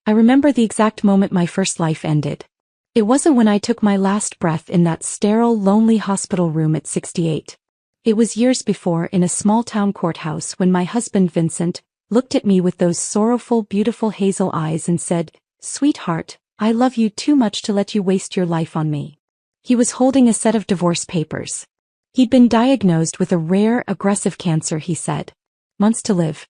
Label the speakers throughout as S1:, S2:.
S1: I remember the exact moment my first life ended. It wasn't when I took my last breath in that sterile, lonely hospital room at 68. It was years before in a small-town courthouse when my husband Vincent looked at me with those sorrowful, beautiful hazel eyes and said, "Sweetheart, I love you too much to let you waste your life on me." He was holding a set of divorce papers. He'd been diagnosed with a rare, aggressive cancer, he said. Months to live.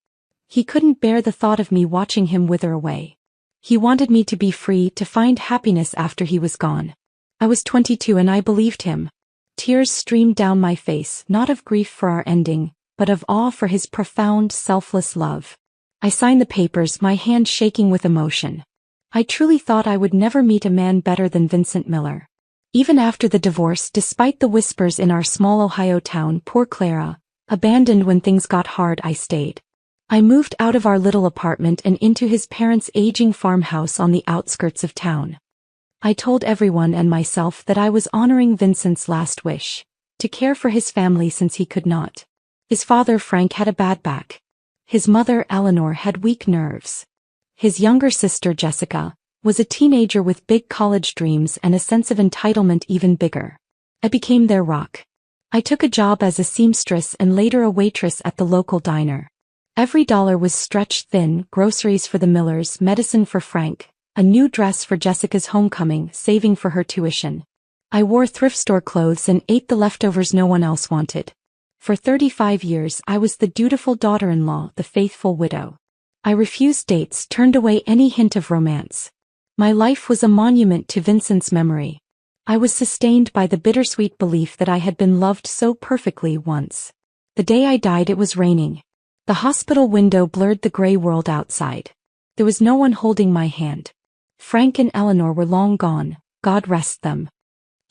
S1: He couldn't bear the thought of me watching him wither away. He wanted me to be free, to find happiness after he was gone. I was 22 and I believed him. Tears streamed down my face, not of grief for our ending, but of awe for his profound, selfless love. I signed the papers, my hand shaking with emotion. I truly thought I would never meet a man better than Vincent Miller. Even after the divorce, despite the whispers in our small Ohio town, poor Clara, abandoned when things got hard, I stayed. I moved out of our little apartment and into his parents' aging farmhouse on the outskirts of town. I told everyone and myself that I was honoring Vincent's last wish, to care for his family since he could not. His father, Frank, had a bad back. His mother, Eleanor, had weak nerves. His younger sister, Jessica, was a teenager with big college dreams and a sense of entitlement even bigger. I became their rock. I took a job as a seamstress and later a waitress at the local diner. Every dollar was stretched thin: groceries for the Millers, medicine for Frank, a new dress for Jessica's homecoming, saving for her tuition. I wore thrift store clothes and ate the leftovers no one else wanted. For 35 years I was the dutiful daughter-in-law, the faithful widow. I refused dates, turned away any hint of romance. My life was a monument to Vincent's memory. I was sustained by the bittersweet belief that I had been loved so perfectly once. The day I died, it was raining. The hospital window blurred the gray world outside. There was no one holding my hand. Frank and Eleanor were long gone, God rest them.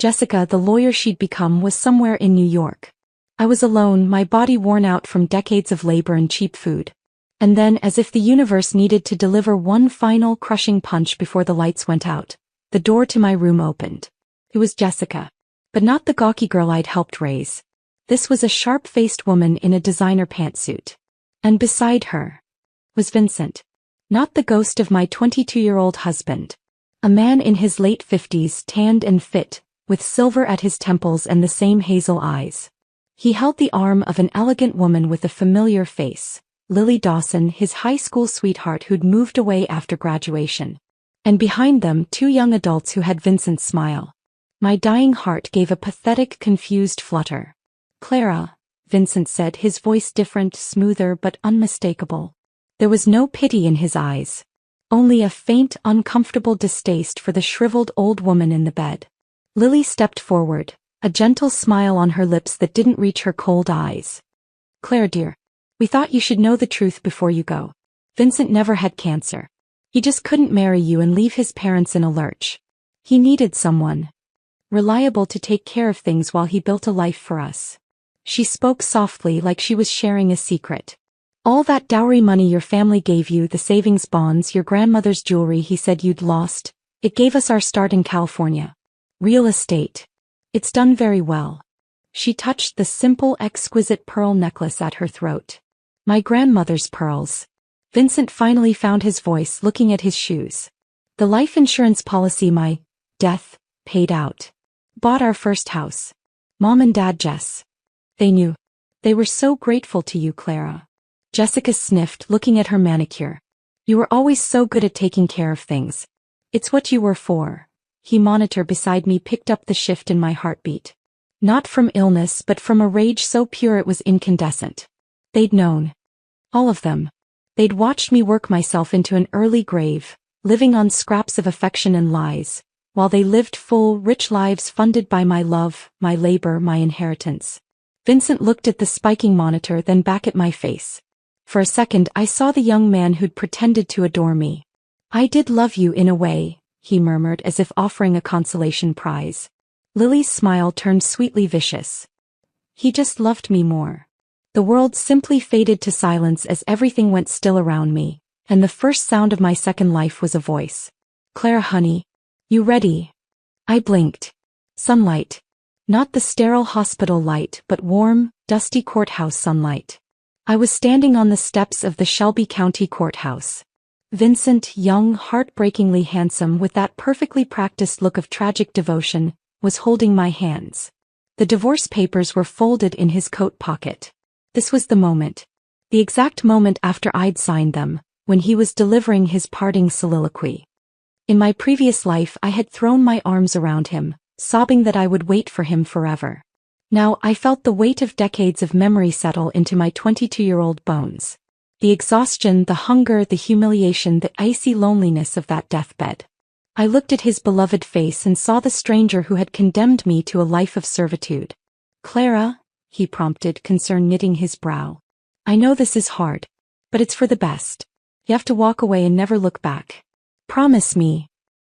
S1: Jessica, the lawyer she'd become, was somewhere in New York. I was alone, my body worn out from decades of labor and cheap food. And then, as if the universe needed to deliver one final crushing punch before the lights went out, the door to my room opened. It was Jessica. But not the gawky girl I'd helped raise. This was a sharp-faced woman in a designer pantsuit. And beside her was Vincent. Not the ghost of my 22-year-old husband. A man in his late 50s, tanned and fit, with silver at his temples and the same hazel eyes. He held the arm of an elegant woman with a familiar face, Lily Dawson, his high school sweetheart who'd moved away after graduation. And behind them, two young adults who had Vincent's smile. My dying heart gave a pathetic, confused flutter. "Clara," Vincent said, his voice different, smoother but unmistakable. There was no pity in his eyes. Only a faint, uncomfortable distaste for the shriveled old woman in the bed. Lily stepped forward, a gentle smile on her lips that didn't reach her cold eyes. "Claire dear, we thought you should know the truth before you go. Vincent never had cancer. He just couldn't marry you and leave his parents in a lurch. He needed someone reliable to take care of things while he built a life for us." She spoke softly, like she was sharing a secret. "All that dowry money your family gave you, the savings bonds, your grandmother's jewelry he said you'd lost, it gave us our start in California. Real estate. It's done very well." She touched the simple, exquisite pearl necklace at her throat. "My grandmother's pearls." Vincent finally found his voice, looking at his shoes. "The life insurance policy my death paid out. Bought our first house. Mom and Dad, Jess. They knew. They were so grateful to you, Clara." Jessica sniffed, looking at her manicure. "You were always so good at taking care of things. It's what you were for." He monitor beside me picked up the shift in my heartbeat. Not from illness but from a rage so pure it was incandescent. They'd known. All of them. They'd watched me work myself into an early grave, living on scraps of affection and lies, while they lived full, rich lives funded by my love, my labor, my inheritance. Vincent looked at the spiking monitor, then back at my face. For a second I saw the young man who'd pretended to adore me. "I did love you in a way," he murmured as if offering a consolation prize. Lily's smile turned sweetly vicious. "He just loved me more." The world simply faded to silence as everything went still around me, and the first sound of my second life was a voice. "Clara honey, you ready?" I blinked. Sunlight. Not the sterile hospital light, but warm, dusty courthouse sunlight. I was standing on the steps of the Shelby County Courthouse. Vincent, young, heartbreakingly handsome with that perfectly practiced look of tragic devotion, was holding my hands. The divorce papers were folded in his coat pocket. This was the moment. The exact moment after I'd signed them, when he was delivering his parting soliloquy. In my previous life I had thrown my arms around him, sobbing that I would wait for him forever. Now I felt the weight of decades of memory settle into my 22-year-old bones. The exhaustion, the hunger, the humiliation, the icy loneliness of that deathbed. I looked at his beloved face and saw the stranger who had condemned me to a life of servitude. "Clara," he prompted, concern knitting his brow. "I know this is hard. But it's for the best. You have to walk away and never look back. Promise me."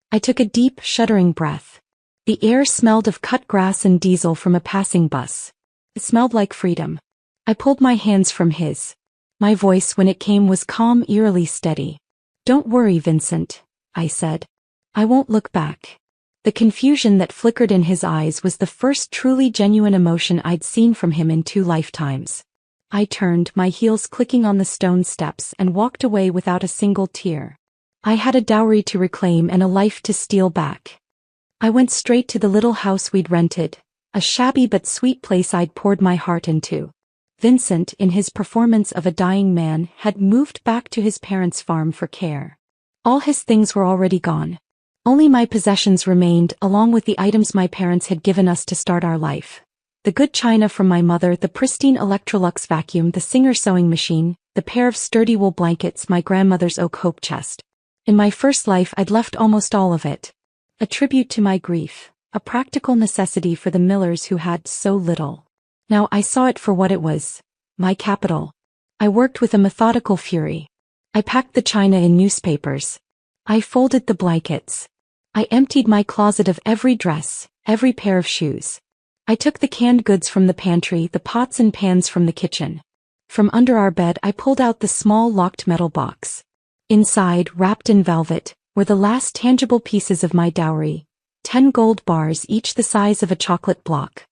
S1: I took a deep, shuddering breath. The air smelled of cut grass and diesel from a passing bus. It smelled like freedom. I pulled my hands from his. My voice, when it came, was calm, eerily steady. "Don't worry, Vincent," I said. "I won't look back." The confusion that flickered in his eyes was the first truly genuine emotion I'd seen from him in 2 lifetimes. I turned, my heels clicking on the stone steps, and walked away without a single tear. I had a dowry to reclaim and a life to steal back. I went straight to the little house we'd rented, a shabby but sweet place I'd poured my heart into. Vincent, in his performance of a dying man, had moved back to his parents' farm for care. All his things were already gone. Only my possessions remained, along with the items my parents had given us to start our life. The good china from my mother, the pristine Electrolux vacuum, the Singer sewing machine, the pair of sturdy wool blankets, my grandmother's oak hope chest. In my first life I'd left almost all of it. A tribute to my grief, a practical necessity for the Millers who had so little. Now I saw it for what it was, my capital. I worked with a methodical fury. I packed the china in newspapers. I folded the blankets. I emptied my closet of every dress, every pair of shoes. I took the canned goods from the pantry, the pots and pans from the kitchen. From under our bed I pulled out the small locked metal box. Inside, wrapped in velvet, were the last tangible pieces of my dowry, 10 gold bars, each the size of a chocolate block.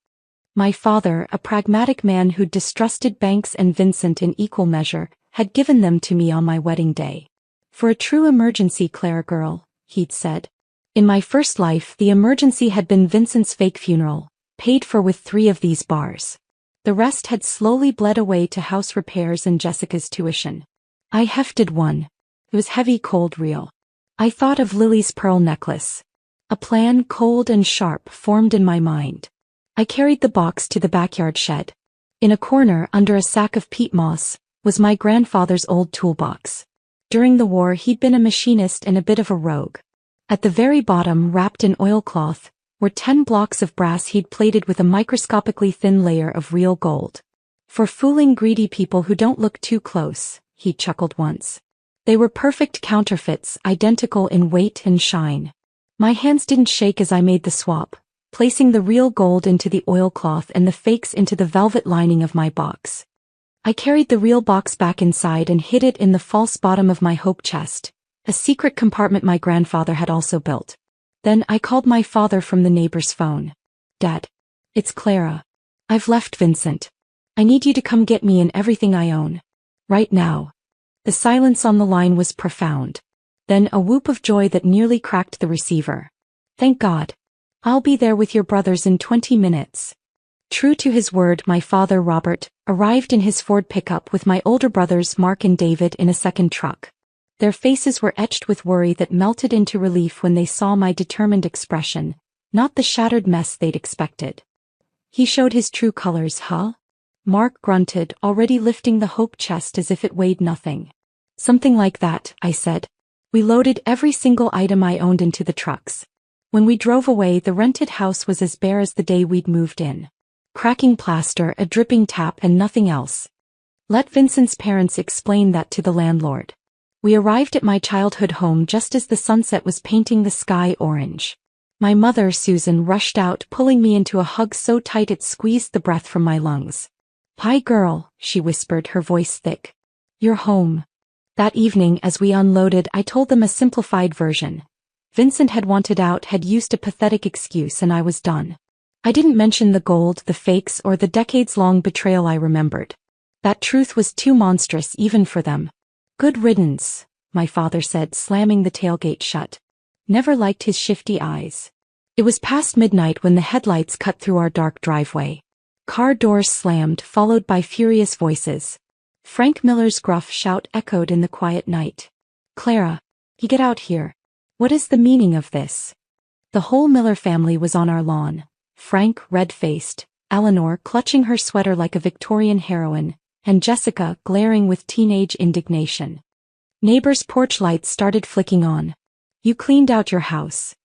S1: My father, a pragmatic man who'd distrusted banks and Vincent in equal measure, had given them to me on my wedding day. "For a true emergency, Clara girl," he'd said. In my first life, the emergency had been Vincent's fake funeral, paid for with 3 of these bars. The rest had slowly bled away to house repairs and Jessica's tuition. I hefted one. It was heavy, cold, real. I thought of Lily's pearl necklace. A plan, cold and sharp, formed in my mind. I carried the box to the backyard shed. In a corner, under a sack of peat moss, was my grandfather's old toolbox. During the war he'd been a machinist and a bit of a rogue. At the very bottom, wrapped in oilcloth, were 10 blocks of brass he'd plated with a microscopically thin layer of real gold. "For fooling greedy people who don't look too close," he chuckled once. They were perfect counterfeits, identical in weight and shine. My hands didn't shake as I made the swap, placing the real gold into the oilcloth and the fakes into the velvet lining of my box. I carried the real box back inside and hid it in the false bottom of my hope chest, a secret compartment my grandfather had also built. Then I called my father from the neighbor's phone. "Dad. It's Clara. I've left Vincent. I need you to come get me and everything I own. Right now." The silence on the line was profound. Then a whoop of joy that nearly cracked the receiver. "Thank God. I'll be there with your brothers in 20 minutes. True to his word, my father, Robert, arrived in his Ford pickup with my older brothers Mark and David in a second truck. Their faces were etched with worry that melted into relief when they saw my determined expression, not the shattered mess they'd expected. "He showed his true colors, huh?" Mark grunted, already lifting the hope chest as if it weighed nothing. "Something like that," I said. We loaded every single item I owned into the trucks. When we drove away, the rented house was as bare as the day we'd moved in. Cracking plaster, a dripping tap, and nothing else. Let Vincent's parents explain that to the landlord. We arrived at my childhood home just as the sunset was painting the sky orange. My mother, Susan, rushed out, pulling me into a hug so tight it squeezed the breath from my lungs. "Hi girl," she whispered, her voice thick. "You're home." That evening, as we unloaded, I told them a simplified version. Vincent had wanted out, had used a pathetic excuse, and I was done. I didn't mention the gold, the fakes, or the decades-long betrayal I remembered. That truth was too monstrous even for them. "Good riddance," my father said, slamming the tailgate shut. Never liked his shifty eyes. It was past midnight when the headlights cut through our dark driveway. Car doors slammed, followed by furious voices. Frank Miller's gruff shout echoed in the quiet night. "Clara, you get out here. What is the meaning of this?" The whole Miller family was on our lawn. Frank, red-faced, Eleanor clutching her sweater like a Victorian heroine, and Jessica glaring with teenage indignation. Neighbors' porch lights started flicking on. "You cleaned out your house,"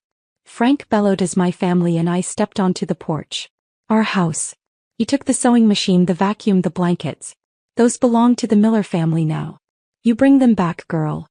S1: Frank bellowed as my family and I stepped onto the porch. "Our house. You took the sewing machine, the vacuum, the blankets. Those belong to the Miller family now. You bring them back, girl."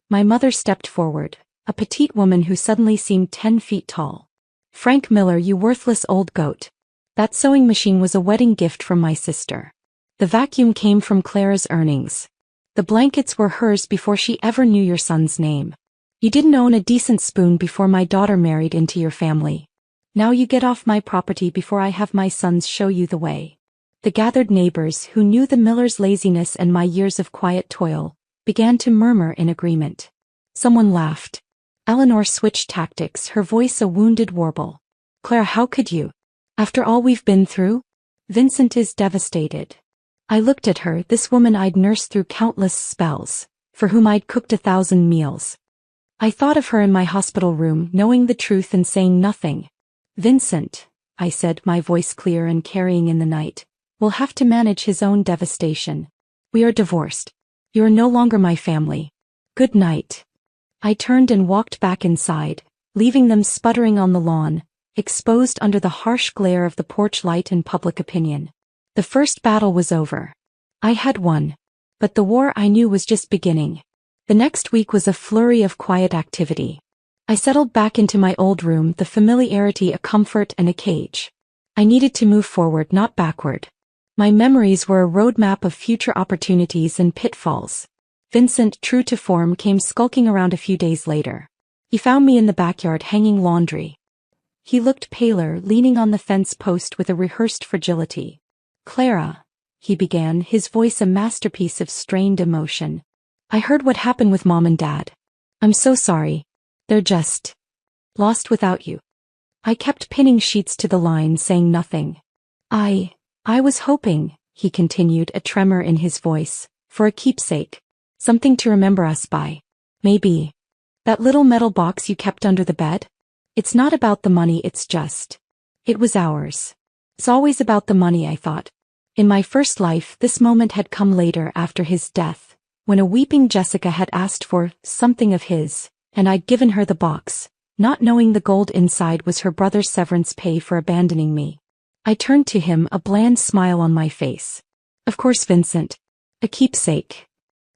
S1: My mother stepped forward, a petite woman who suddenly seemed 10 feet tall. "Frank Miller, you worthless old goat. That sewing machine was a wedding gift from my sister. The vacuum came from Clara's earnings. The blankets were hers before she ever knew your son's name. You didn't own a decent spoon before my daughter married into your family. Now you get off my property before I have my sons show you the way." The gathered neighbors, who knew the Millers' laziness and my years of quiet toil, began to murmur in agreement. Someone laughed. Eleanor switched tactics, her voice a wounded warble. "Clara, how could you? After all we've been through? Vincent is devastated." I looked at her, this woman I'd nursed through countless spells, for whom I'd cooked 1,000 meals. I thought of her in my hospital room, knowing the truth and saying nothing. "Vincent," I said, my voice clear and carrying in the night, "will have to manage his own devastation. We are divorced. You are no longer my family. Good night." I turned and walked back inside, leaving them sputtering on the lawn, exposed under the harsh glare of the porch light and public opinion. The first battle was over. I had won. But the war, I knew, was just beginning. The next week was a flurry of quiet activity. I settled back into my old room, the familiarity a comfort and a cage. I needed to move forward, not backward. My memories were a roadmap of future opportunities and pitfalls. Vincent, true to form, came skulking around a few days later. He found me in the backyard hanging laundry. He looked paler, leaning on the fence post with a rehearsed fragility. "Clara," he began, his voice a masterpiece of strained emotion. "I heard what happened with Mom and Dad. I'm so sorry. They're just lost without you." I kept pinning sheets to the line, saying nothing. I was hoping," he continued, a tremor in his voice, "for a keepsake. Something to remember us by. Maybe that little metal box you kept under the bed? It's not about the money, it's just. It was ours. It's always about the money," I thought. In my first life, this moment had come later, after his death, when a weeping Jessica had asked for something of his, and I'd given her the box, not knowing the gold inside was her brother's severance pay for abandoning me. I turned to him, a bland smile on my face. "Of course, Vincent. A keepsake."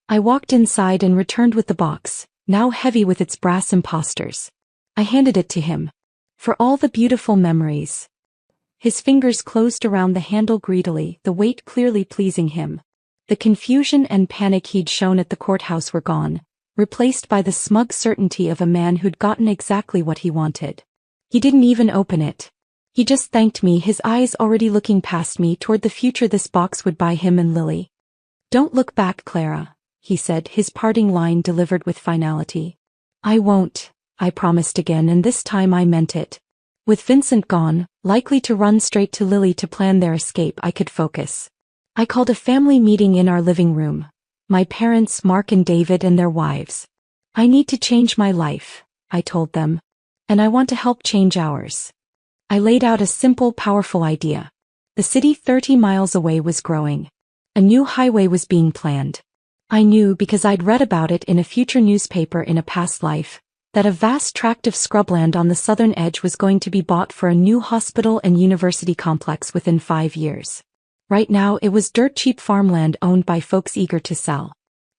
S1: I walked inside and returned with the box, now heavy with its brass imposters. I handed it to him. "For all the beautiful memories." His fingers closed around the handle greedily, the weight clearly pleasing him. The confusion and panic he'd shown at the courthouse were gone, replaced by the smug certainty of a man who'd gotten exactly what he wanted. He didn't even open it. He just thanked me, his eyes already looking past me toward the future this box would buy him and Lily. "Don't look back, Clara," he said, his parting line delivered with finality. "I won't," I promised again, and this time I meant it. With Vincent gone, likely to run straight to Lily to plan their escape, I could focus. I called a family meeting in our living room. My parents, Mark and David, and their wives. "I need to change my life," I told them. "And I want to help change ours." I laid out a simple, powerful idea. The city 30 miles away was growing. A new highway was being planned. I knew, because I'd read about it in a future newspaper in a past life, that a vast tract of scrubland on the southern edge was going to be bought for a new hospital and university complex within 5 years. Right now it was dirt-cheap farmland owned by folks eager to sell.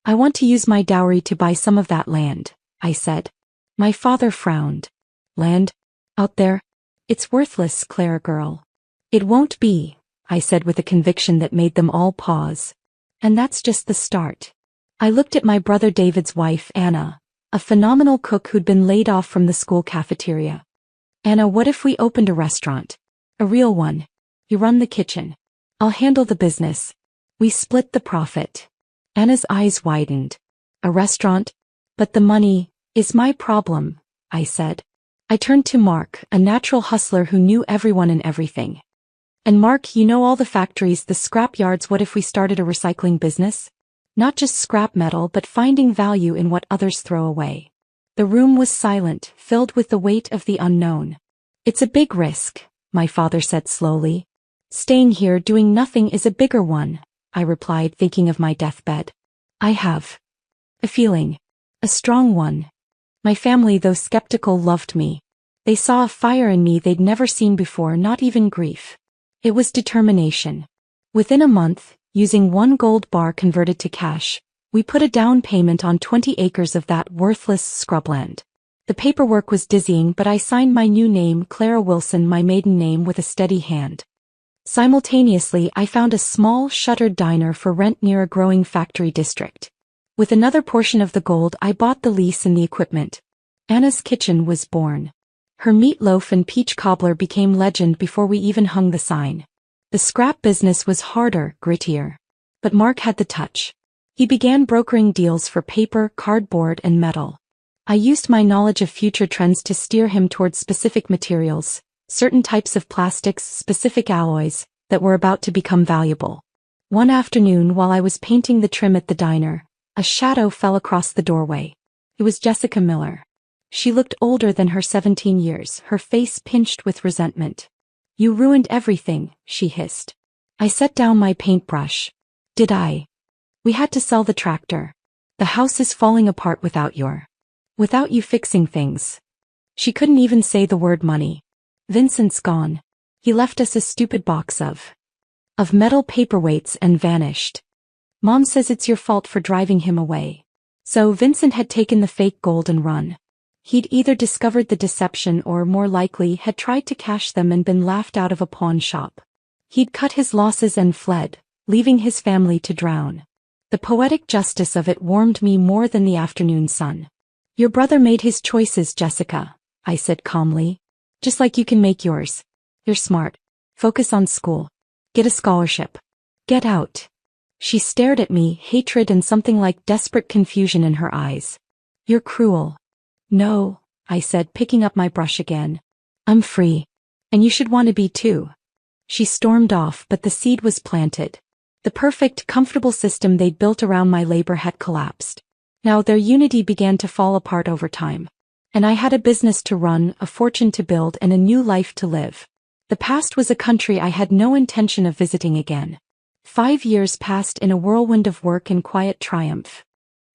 S1: "I want to use my dowry to buy some of that land," I said. My father frowned. "Land? Out there? It's worthless, Clara girl." "It won't be," I said with a conviction that made them all pause. "And that's just the start." I looked at my brother David's wife, Anna, a phenomenal cook who'd been laid off from the school cafeteria. "Anna, what if we opened a restaurant? A real one. You run the kitchen. I'll handle the business. We split the profit." Anna's eyes widened. "A restaurant? But the money is my problem, I said. I turned to Mark, a natural hustler who knew everyone and everything. And Mark, you know all the factories, the scrap yards. What if we started a recycling business? Not just scrap metal, but finding value in what others throw away. The room was silent, filled with the weight of the unknown. It's a big risk, my father said slowly. Staying here doing nothing is a bigger one, I replied, thinking of my deathbed. I have a feeling. A strong one. My family, though skeptical, loved me. They saw a fire in me they'd never seen before, not even grief. It was determination. Within a month, using one gold bar converted to cash, we put a down payment on 20 acres of that worthless scrubland. The paperwork was dizzying, but I signed my new name, Clara Wilson, my maiden name, with a steady hand. Simultaneously, I found a small, shuttered diner for rent near a growing factory district. With another portion of the gold, I bought the lease and the equipment. Anna's Kitchen was born. Her meatloaf and peach cobbler became legend before we even hung the sign. The scrap business was harder, grittier. But Mark had the touch. He began brokering deals for paper, cardboard, and metal. I used my knowledge of future trends to steer him towards specific materials, certain types of plastics, specific alloys, that were about to become valuable. One afternoon, while I was painting the trim at the diner, a shadow fell across the doorway. It was Jessica Miller. She looked older than her 17 years, her face pinched with resentment. You ruined everything, she hissed. I set down my paintbrush. Did I? We had to sell the tractor. The house is falling apart without you fixing things. She couldn't even say the word money. Vincent's gone. He left us a stupid box of metal paperweights and vanished. Mom says it's your fault for driving him away. So Vincent had taken the fake gold and run. He'd either discovered the deception or, more likely, had tried to cash them and been laughed out of a pawn shop. He'd cut his losses and fled, leaving his family to drown. The poetic justice of it warmed me more than the afternoon sun. Your brother made his choices, Jessica, I said calmly. Just like you can make yours. You're smart. Focus on school. Get a scholarship. Get out. She stared at me, hatred and something like desperate confusion in her eyes. You're cruel. No, I said, picking up my brush again. I'm free. And you should want to be too. She stormed off, but the seed was planted. The perfect, comfortable system they'd built around my labor had collapsed. Now their unity began to fall apart over time. And I had a business to run, a fortune to build, and a new life to live. The past was a country I had no intention of visiting again. 5 years passed in a whirlwind of work and quiet triumph.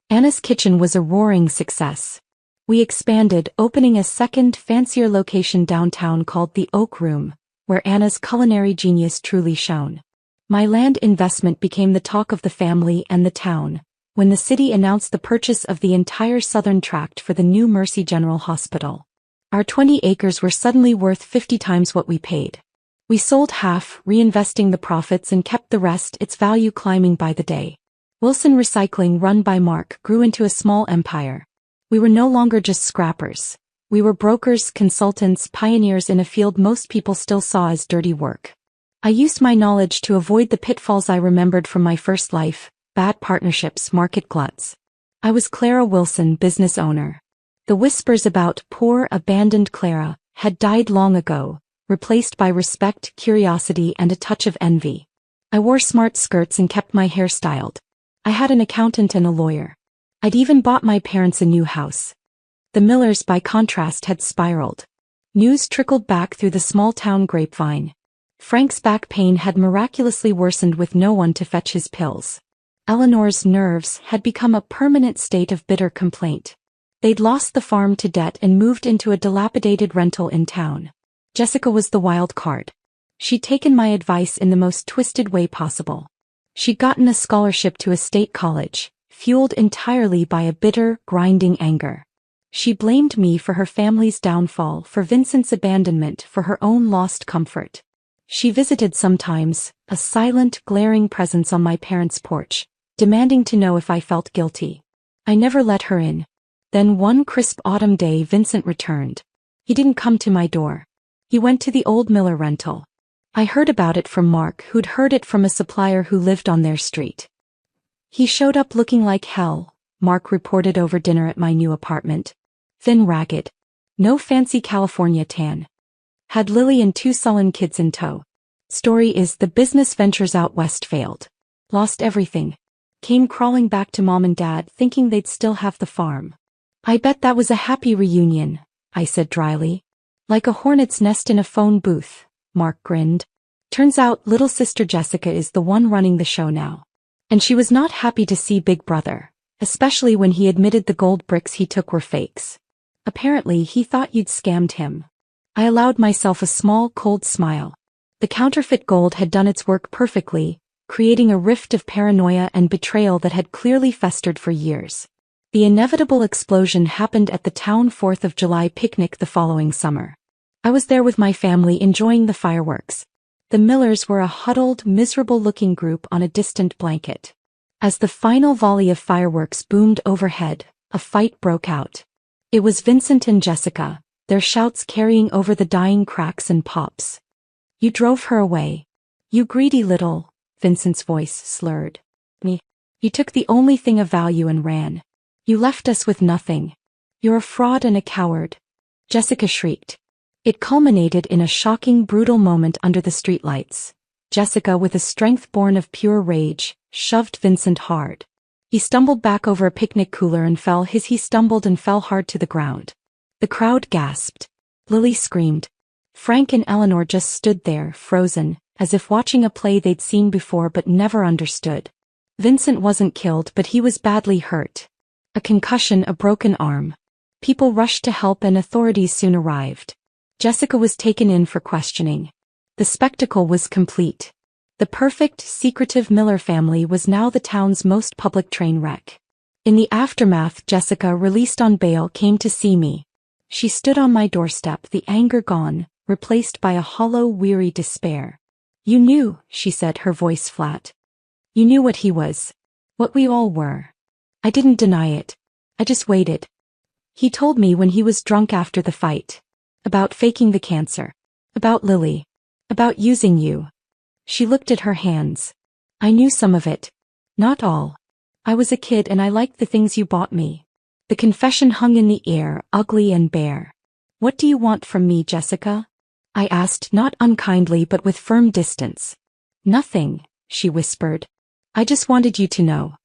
S1: Anna's Kitchen was a roaring success. We expanded, opening a second, fancier location downtown called the Oak Room, where Anna's culinary genius truly shone. My land investment became the talk of the family and the town, when the city announced the purchase of the entire southern tract for the new Mercy General Hospital. Our 20 acres were suddenly worth 50 times what we paid. We sold half, reinvesting the profits, and kept the rest, its value climbing by the day. Wilson Recycling, run by Mark, grew into a small empire. We were no longer just scrappers. We were brokers, consultants, pioneers in a field most people still saw as dirty work. I used my knowledge to avoid the pitfalls I remembered from my first life: bad partnerships, market gluts. I was Clara Wilson, business owner. The whispers about poor, abandoned Clara had died long ago, replaced by respect, curiosity, and a touch of envy. I wore smart skirts and kept my hair styled. I had an accountant and a lawyer. I'd even bought my parents a new house. The Millers, by contrast, had spiraled. News trickled back through the small-town grapevine. Frank's back pain had miraculously worsened with no one to fetch his pills. Eleanor's nerves had become a permanent state of bitter complaint. They'd lost the farm to debt and moved into a dilapidated rental in town. Jessica was the wild card. She'd taken my advice in the most twisted way possible. She'd gotten a scholarship to a state college, fueled entirely by a bitter, grinding anger. She blamed me for her family's downfall, for Vincent's abandonment, for her own lost comfort. She visited sometimes, a silent, glaring presence on my parents' porch, demanding to know if I felt guilty. I never let her in. Then one crisp autumn day Vincent returned. He didn't come to my door. He went to the old Miller rental. I heard about it from Mark, who'd heard it from a supplier who lived on their street. He showed up looking like hell, Mark reported over dinner at my new apartment. Thin, ragged. No fancy California tan. Had Lily and 2 sullen kids in tow. Story is the business ventures out west failed. Lost everything. Came crawling back to mom and dad thinking they'd still have the farm. I bet that was a happy reunion, I said dryly. Like a hornet's nest in a phone booth, Mark grinned. Turns out little sister Jessica is the one running the show now. And she was not happy to see Big Brother, especially when he admitted the gold bricks he took were fakes. Apparently he thought you'd scammed him. I allowed myself a small cold smile. The counterfeit gold had done its work perfectly, creating a rift of paranoia and betrayal that had clearly festered for years. The inevitable explosion happened at the town 4th of July picnic the following summer. I was there with my family enjoying the fireworks. The Millers were a huddled, miserable-looking group on a distant blanket. As the final volley of fireworks boomed overhead, a fight broke out. It was Vincent and Jessica, their shouts carrying over the dying cracks and pops. You drove her away. You greedy little, Vincent's voice slurred. Me. You took the only thing of value and ran. You left us with nothing. You're a fraud and a coward. Jessica shrieked. It culminated in a shocking, brutal moment under the streetlights. Jessica, with a strength born of pure rage, shoved Vincent hard. He stumbled back over a picnic cooler and fell. He stumbled and fell hard to the ground. The crowd gasped. Lily screamed. Frank and Eleanor just stood there, frozen, as if watching a play they'd seen before but never understood. Vincent wasn't killed, but he was badly hurt. A concussion, a broken arm. People rushed to help and authorities soon arrived. Jessica was taken in for questioning. The spectacle was complete. The perfect, secretive Miller family was now the town's most public train wreck. In the aftermath, Jessica, released on bail, came to see me. She stood on my doorstep, the anger gone, replaced by a hollow, weary despair. You knew, she said, her voice flat. You knew what he was. What we all were. I didn't deny it. I just waited. He told me when he was drunk after the fight. About faking the cancer. About Lily. About using you. She looked at her hands. I knew some of it. Not all. I was a kid and I liked the things you bought me. The confession hung in the air, ugly and bare. What do you want from me, Jessica? I asked, not unkindly but with firm distance. Nothing, she whispered. I just wanted you to know.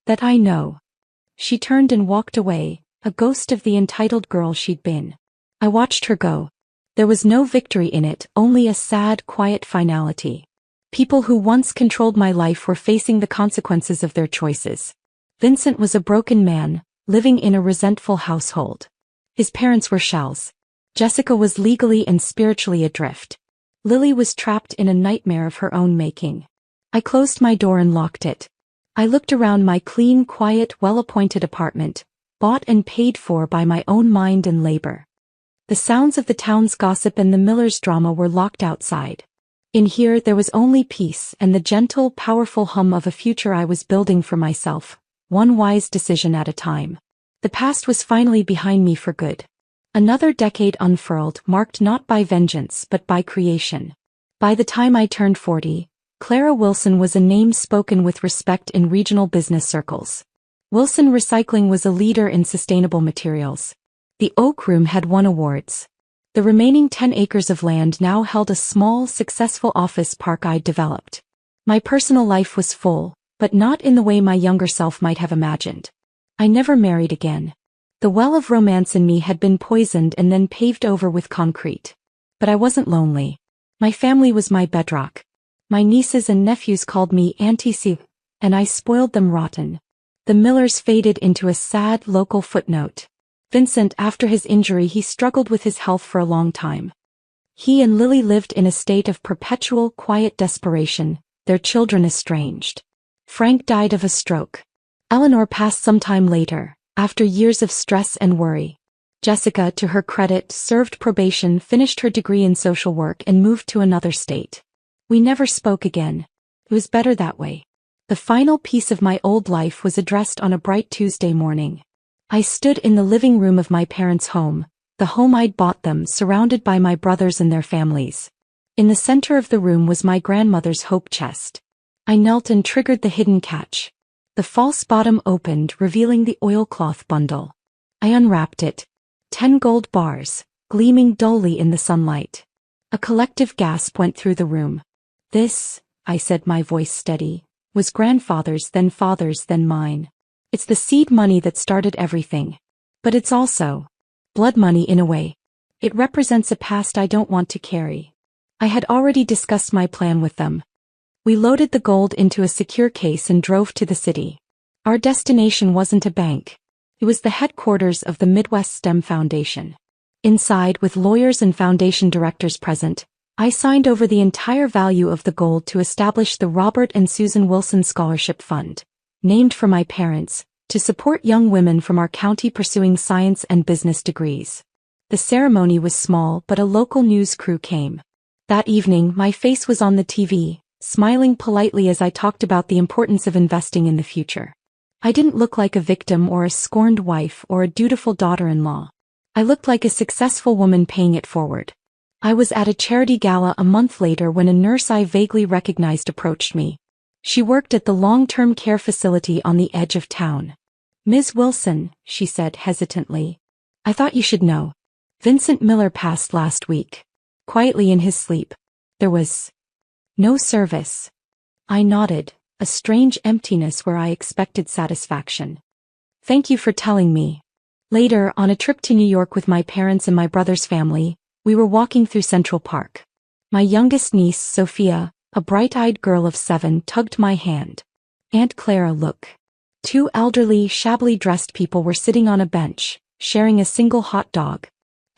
S1: That I know. She turned and walked away, a ghost of the entitled girl she'd been. I watched her go. There was no victory in it, only a sad, quiet finality. People who once controlled my life were facing the consequences of their choices. Vincent was a broken man, living in a resentful household. His parents were shells. Jessica was legally and spiritually adrift. Lily was trapped in a nightmare of her own making. I closed my door and locked it. I looked around my clean, quiet, well-appointed apartment, bought and paid for by my own mind and labor. The sounds of the town's gossip and the Millers' drama were locked outside. In here there was only peace and the gentle, powerful hum of a future I was building for myself, one wise decision at a time. The past was finally behind me for good. Another decade unfurled, marked not by vengeance but by creation. By the time I turned 40, Clara Wilson was a name spoken with respect in regional business circles. Wilson Recycling was a leader in sustainable materials. The Oak Room had won awards. The remaining 10 acres of land now held a small, successful office park I'd developed. My personal life was full, but not in the way my younger self might have imagined. I never married again. The well of romance in me had been poisoned and then paved over with concrete. But I wasn't lonely. My family was my bedrock. My nieces and nephews called me Auntie Sue, and I spoiled them rotten. The Millers faded into a sad local footnote. Vincent, after his injury, he struggled with his health for a long time. He and Lily lived in a state of perpetual, quiet desperation, their children estranged. Frank died of a stroke. Eleanor passed some time later, after years of stress and worry. Jessica, to her credit, served probation, finished her degree in social work, and moved to another state. We never spoke again. It was better that way. The final piece of my old life was addressed on a bright Tuesday morning. I stood in the living room of my parents' home, the home I'd bought them, surrounded by my brothers and their families. In the center of the room was my grandmother's hope chest. I knelt and triggered the hidden catch. The false bottom opened, revealing the oilcloth bundle. I unwrapped it. 10 gold bars, gleaming dully in the sunlight. A collective gasp went through the room. This, I said, my voice steady, was grandfather's, then mine. It's the seed money that started everything. But it's also blood money in a way. It represents a past I don't want to carry. I had already discussed my plan with them. We loaded the gold into a secure case and drove to the city. Our destination wasn't a bank. It was the headquarters of the Midwest STEM Foundation. Inside, with lawyers and foundation directors present, I signed over the entire value of the gold to establish the Robert and Susan Wilson Scholarship Fund, named for my parents, to support young women from our county pursuing science and business degrees. The ceremony was small, but a local news crew came. That evening, my face was on the TV, smiling politely as I talked about the importance of investing in the future. I didn't look like a victim or a scorned wife or a dutiful daughter-in-law. I looked like a successful woman paying it forward. I was at a charity gala a month later when a nurse I vaguely recognized approached me. She worked at the long-term care facility on the edge of town. "Ms. Wilson," she said hesitantly, "I thought you should know. Vincent Miller passed last week. Quietly in his sleep. There was no service." I nodded, a strange emptiness where I expected satisfaction. "Thank you for telling me." Later, on a trip to New York with my parents and my brother's family, we were walking through Central Park. My youngest niece, Sophia, a bright-eyed girl of 7, tugged my hand. "Aunt Clara, look." 2 elderly, shabbily dressed people were sitting on a bench, sharing a single hot dog.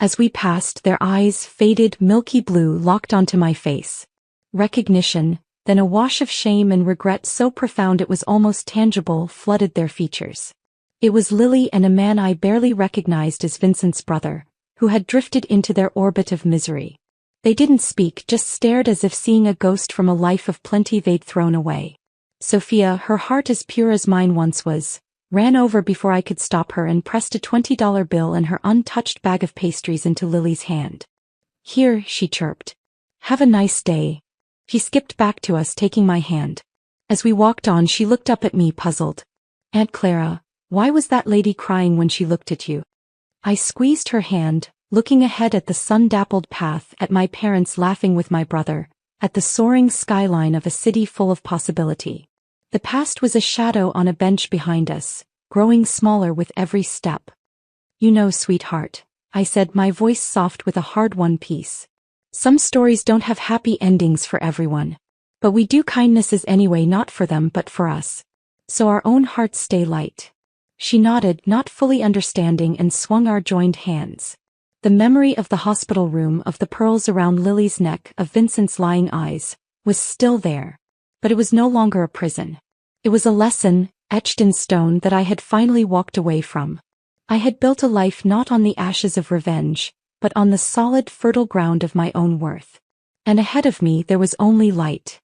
S1: As we passed, their eyes, faded, milky blue, locked onto my face. Recognition, then a wash of shame and regret so profound it was almost tangible, flooded their features. It was Lily and a man I barely recognized as Vincent's brother, who had drifted into their orbit of misery. They didn't speak, just stared as if seeing a ghost from a life of plenty they'd thrown away. Sophia, her heart as pure as mine once was, ran over before I could stop her and pressed a $20 bill and her untouched bag of pastries into Lily's hand. "Here," she chirped. "Have a nice day." She skipped back to us, taking my hand. As we walked on, she looked up at me, puzzled. "Aunt Clara, why was that lady crying when she looked at you?" I squeezed her hand, looking ahead at the sun-dappled path, at my parents laughing with my brother, at the soaring skyline of a city full of possibility. The past was a shadow on a bench behind us, growing smaller with every step. "You know, sweetheart," I said, my voice soft with a hard-won peace. "Some stories don't have happy endings for everyone. But we do kindnesses anyway, not for them but for us. So our own hearts stay light." She nodded, not fully understanding, and swung our joined hands. The memory of the hospital room, of the pearls around Lily's neck, of Vincent's lying eyes, was still there. But it was no longer a prison. It was a lesson, etched in stone, that I had finally walked away from. I had built a life not on the ashes of revenge, but on the solid, fertile ground of my own worth. And ahead of me there was only light.